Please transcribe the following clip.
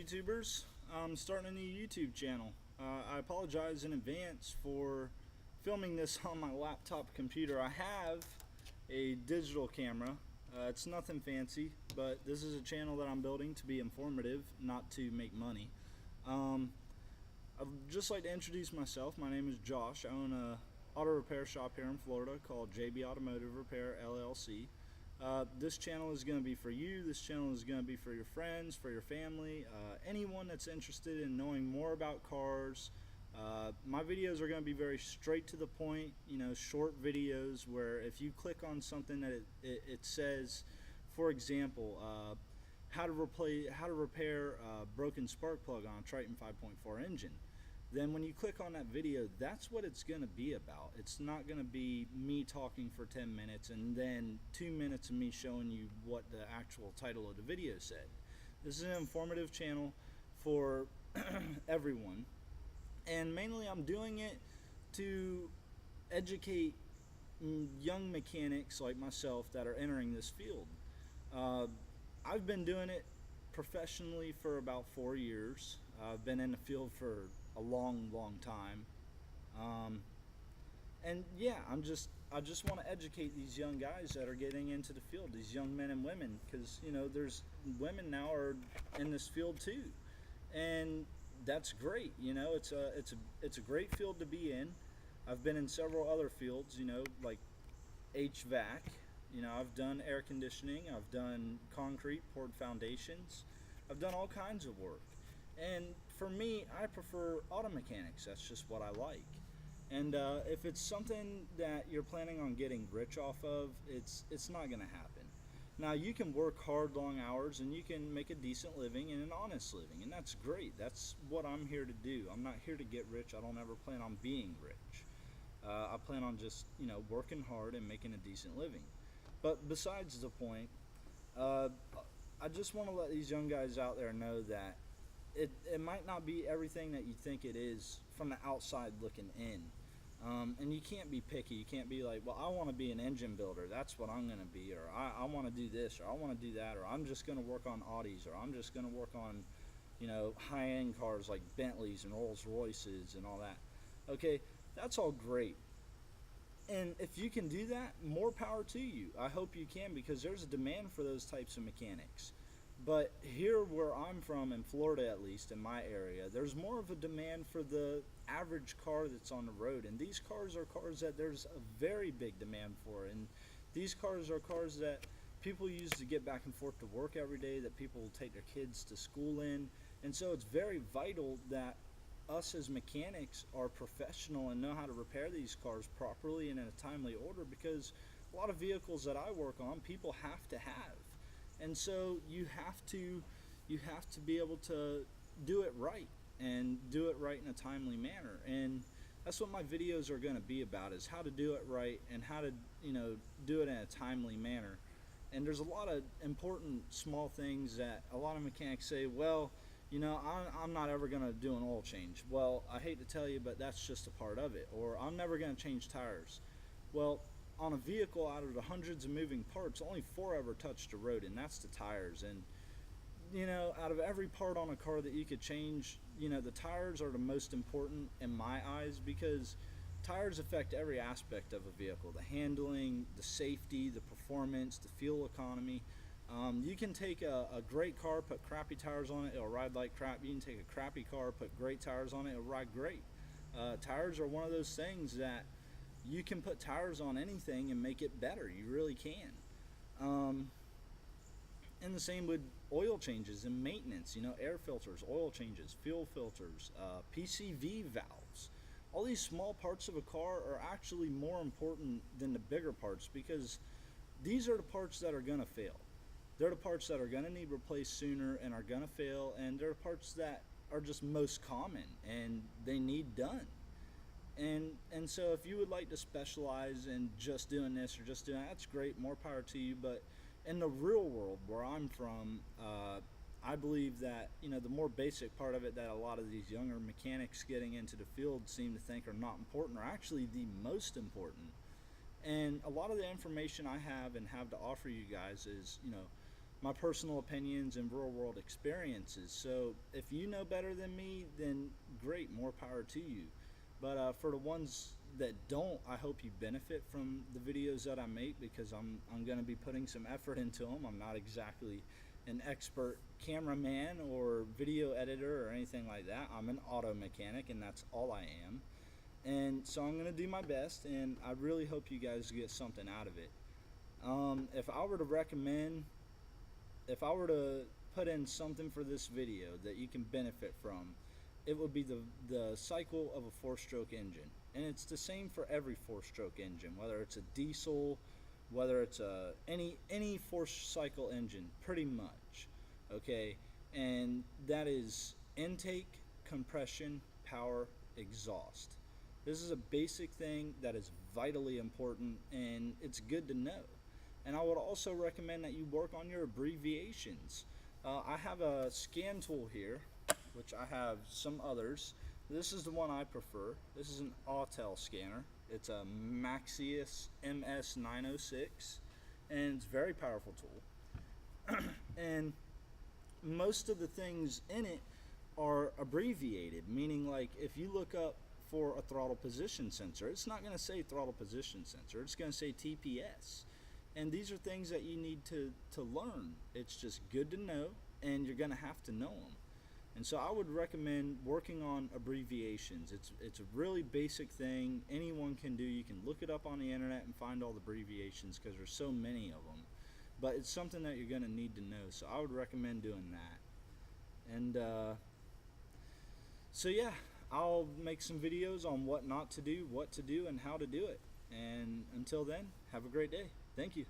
YouTubers? I'm starting a new YouTube channel. I apologize in advance for filming this on my laptop computer. I have a digital camera. It's nothing fancy, but this is a channel that I'm building to be informative, not to make money. I'd just like to introduce myself. My name is Josh. I own a auto repair shop here in Florida called JB Automotive Repair LLC. This channel is going to be for you. This channel is going to be for your friends, for your family, anyone that's interested in knowing more about cars. My videos are going to be very straight to the point, short videos where if you click on something that it says, for example, how to repair a broken spark plug on a Triton 5.4 engine. Then when you click on that video, that's what it's going to be about. It's not going to be me talking for 10 minutes and then 2 minutes of me showing you what the actual title of the video said. This is an informative channel for everyone, and mainly I'm doing it to educate young mechanics like myself that are entering this field. I've been doing it professionally for about 4 years. I've been in the field for a long time, and yeah, I just want to educate these young guys that are getting into the field, these young men and women, because there's women now are in this field too, and that's great. It's a great field to be in. I've been in several other fields, like HVAC. I've done air conditioning, I've done concrete, poured foundations, I've done all kinds of work. And for me, I prefer auto mechanics. That's just what I like. And if it's something that you're planning on getting rich off of, it's not going to happen. Now, you can work hard, long hours, and you can make a decent living and an honest living, and that's great. That's what I'm here to do. I'm not here to get rich. I don't ever plan on being rich. I plan on just working hard and making a decent living. But besides the point, I just want to let these young guys out there know that it might not be everything that you think it is from the outside looking in. And you can't be picky. You can't be like, well, I want to be an engine builder. That's what I'm going to be. Or I want to do this, or I want to do that, or I'm just going to work on Audis, or I'm just going to work on, high-end cars like Bentleys and Rolls Royces and all that. Okay, that's all great. And if you can do that, more power to you. I hope you can, because there's a demand for those types of mechanics. But here where I'm from, in Florida at least, in my area, there's more of a demand for the average car that's on the road. And these cars are cars that there's a very big demand for. And these cars are cars that people use to get back and forth to work every day, that people will take their kids to school in. And so it's very vital that us as mechanics are professional and know how to repair these cars properly and in a timely order, because a lot of vehicles that I work on, people have to have. And so you have to be able to do it right, and do it right in a timely manner. And that's what my videos are going to be about, is how to do it right and how to do it in a timely manner. And there's a lot of important small things that a lot of mechanics say, well, I'm not ever going to do an oil change. Well, I hate to tell you, but that's just a part of it. Or I'm never going to change tires. Well, on a vehicle, out of the hundreds of moving parts, only 4 ever touch the road, and that's the tires. And out of every part on a car that you could change, the tires are the most important in my eyes, because tires affect every aspect of a vehicle: the handling, the safety, the performance, the fuel economy. You can take a great car, put crappy tires on it, it'll ride like crap. You can take a crappy car, put great tires on it, it'll ride great. Tires are one of those things that you can put tires on anything and make it better. You really can. And the same with oil changes and maintenance, air filters, oil changes, fuel filters, PCV valves. All these small parts of a car are actually more important than the bigger parts, because these are the parts that are going to fail. They're the parts that are going to need replaced sooner and are going to fail, and they're parts that are just most common and they need done. And so if you would like to specialize in just doing this or just doing that, that's great, more power to you. But in the real world where I'm from, I believe that the more basic part of it that a lot of these younger mechanics getting into the field seem to think are not important are actually the most important. And a lot of the information I have and have to offer you guys is my personal opinions and real world experiences. So if you know better than me, then great, more power to you. But for the ones that don't, I hope you benefit from the videos that I make, because I'm going to be putting some effort into them. I'm not exactly an expert cameraman or video editor or anything like that. I'm an auto mechanic, and that's all I am. And so I'm going to do my best, and I really hope you guys get something out of it. If I were to recommend, if I were to put in something for this video that you can benefit from, it would be the cycle of a four-stroke engine. And it's the same for every four-stroke engine, whether it's a diesel, whether it's any four-cycle engine, pretty much. Okay, and that is intake, compression, power, exhaust. This is a basic thing that is vitally important, and it's good to know. And I would also recommend that you work on your abbreviations. I have a scan tool here, which I have some others. This is the one I prefer. This is an Autel scanner. It's a Maxius MS906, and it's a very powerful tool. And most of the things in it are abbreviated, meaning like if you look up for a throttle position sensor, it's not going to say throttle position sensor, it's going to say TPS. And these are things that you need to learn. It's just good to know, and you're going to have to know them. And so I would recommend working on abbreviations. It's a really basic thing anyone can do. You can look it up on the internet and find all the abbreviations, because there's so many of them. But it's something that you're going to need to know, so I would recommend doing that. And so yeah, I'll make some videos on what not to do, what to do, and how to do it. And until then, have a great day. Thank you.